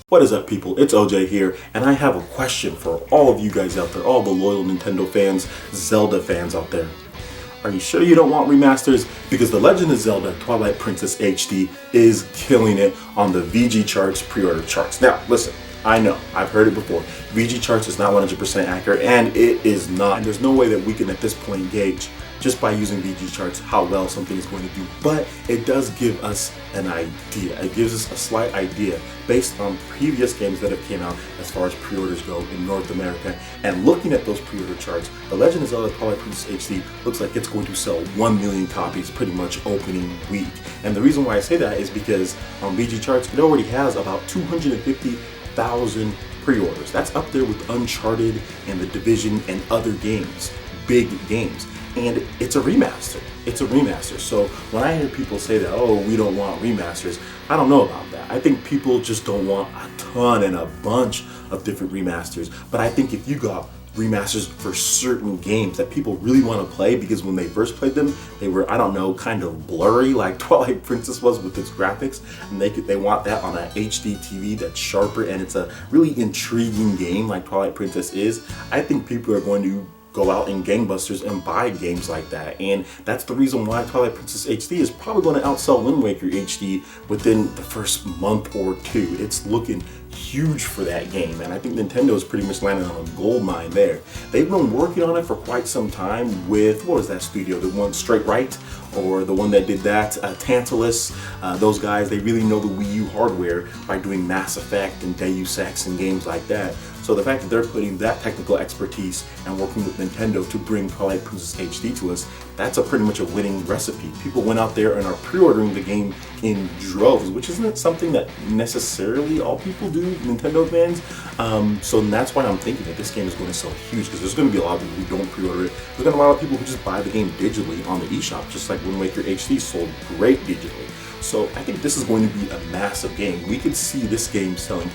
What is up, people? It's OJ here, and I have a question for all of you guys out there, all the loyal Nintendo fans, Zelda fans out there. Are you sure you don't want remasters? Because The Legend of Zelda Twilight Princess HD is killing it on the VG charts, pre-order charts. Now, listen, I know, I've heard it before. VG charts is not 100% accurate, and it is not. And there's no way that we can at this point gauge just by using VG charts how well something is going to do, but it does give us an idea. It gives us a slight idea based on previous games that have came out as far as pre-orders go in North America. And looking at those pre-order charts, The Legend of Zelda Twilight Princess HD looks like it's going to sell 1 million copies pretty much opening week. And the reason why I say that is because on VG charts, it already has about 250,000 pre-orders. That's up there with Uncharted and The Division and other games, big games. And it's a remaster. It's a remaster. So when I hear people say that, oh, we don't want remasters, I don't know about that. I think people just don't want a ton and a bunch of different remasters. But I think if you got remasters for certain games that people really want to play because when they first played them, they were, I don't know, kind of blurry like Twilight Princess was with its graphics, and they want that on an HD TV that's sharper and it's a really intriguing game like Twilight Princess is. I think people are going to go out in gangbusters and buy games like that, and that's the reason why Twilight Princess HD is probably going to outsell Wind Waker HD within the first month or two. It's looking huge for that game, and I think Nintendo is pretty much landing on a gold mine there. They've been working on it for quite some time with, what was that studio, the one Straight Right, or the one that did that, Tantalus. Those guys, they really know the Wii U hardware by doing Mass Effect and Deus Ex and games like that. So the fact that they're putting that technical expertise and working with Nintendo to bring Twilight Princess HD to us, that's a pretty much a winning recipe. People went out there and are pre-ordering the game in droves, which isn't something that necessarily all people do, Nintendo fans. So that's why I'm thinking that this game is going to sell huge, because there's going to be a lot of people who don't pre-order it. There's going to be a lot of people who just buy the game digitally on the eShop, just like Wind Waker HD sold great digitally. So I think this is going to be a massive game. We could see this game selling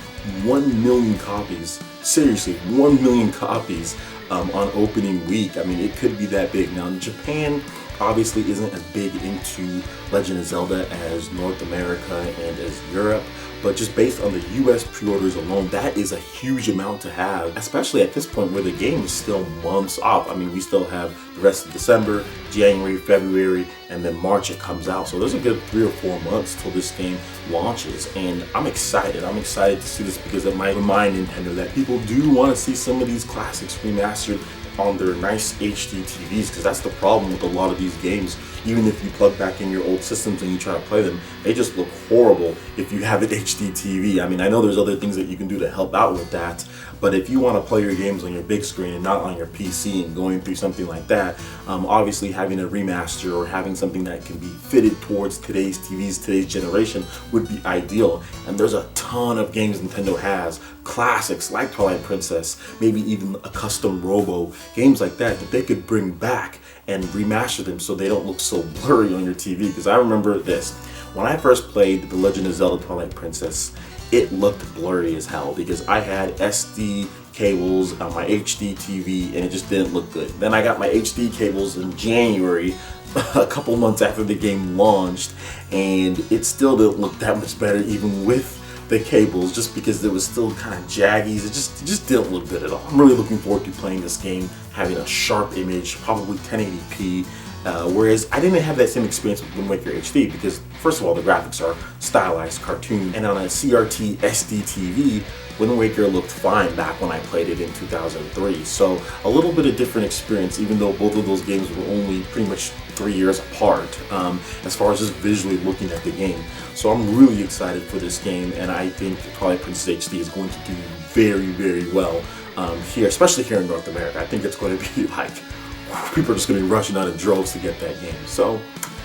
1 million copies, seriously, 1 million copies on opening week. I mean, it could be that big. Now, Japan obviously isn't as big into Legend of Zelda as North America and as Europe, but just based on the US pre-orders alone, that is a huge amount to have, especially at this point where the game is still months off. I mean, we still have the rest of December, January, February, and then March it comes out. So there's a good 3 or 4 months till this game launches, and I'm excited. I'm excited to see this because it might remind Nintendo that people do want to see some of these classics remastered on their nice HD TVs, because that's the problem with a lot of these games. Even if you plug back in your old systems and you try to play them, they just look horrible if you have an HD TV. I mean, I know there's other things that you can do to help out with that, but if you want to play your games on your big screen and not on your PC and going through something like that, obviously having a remaster or having something that can be fitted towards today's TVs, today's generation would be ideal. And there's a ton of games Nintendo has, classics like Twilight Princess, maybe even a custom Robo, games like that they could bring back and remaster them so they don't look so blurry on your TV. Because I remember this, when I first played The Legend of Zelda Twilight Princess, it looked blurry as hell because I had SD cables on my HD TV and it just didn't look good. Then I got my HD cables in January, a couple months after the game launched, and it still didn't look that much better even with the cables, just because it was still kind of jaggy. It just didn't look good at all. I'm really looking forward to playing this game, having a sharp image, probably 1080p. Whereas I didn't have that same experience with Wind Waker HD because, first of all, the graphics are stylized cartoon, and on a CRT SD TV, Wind Waker looked fine back when I played it in 2003. So a little bit of different experience, even though both of those games were only pretty much 3 years apart as far as just visually looking at the game. So I'm really excited for this game, and I think Twilight Princess HD is going to do very, very well here, especially here in North America. I think it's going to be like, people are just going to be rushing out in droves to get that game. So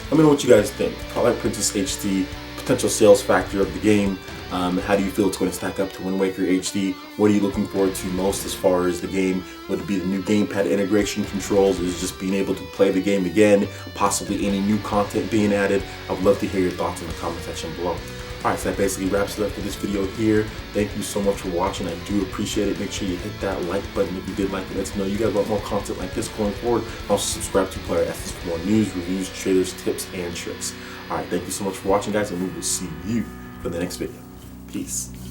let me know what you guys think. Twilight Princess HD, potential sales factor of the game. How do you feel it's going to stack up to Wind Waker HD? What are you looking forward to most as far as the game? Would it be the new gamepad integration controls? Is it just being able to play the game again? Possibly any new content being added? I would love to hear your thoughts in the comment section below. Alright, so that basically wraps it up for this video here. Thank you so much for watching. I do appreciate it. Make sure you hit that like button if you did like it. Let us know you guys want more content like this going forward. Also subscribe to PlayerEssence for more news, reviews, trailers, tips, and tricks. Alright, thank you so much for watching, guys, and we will see you for the next video. Peace.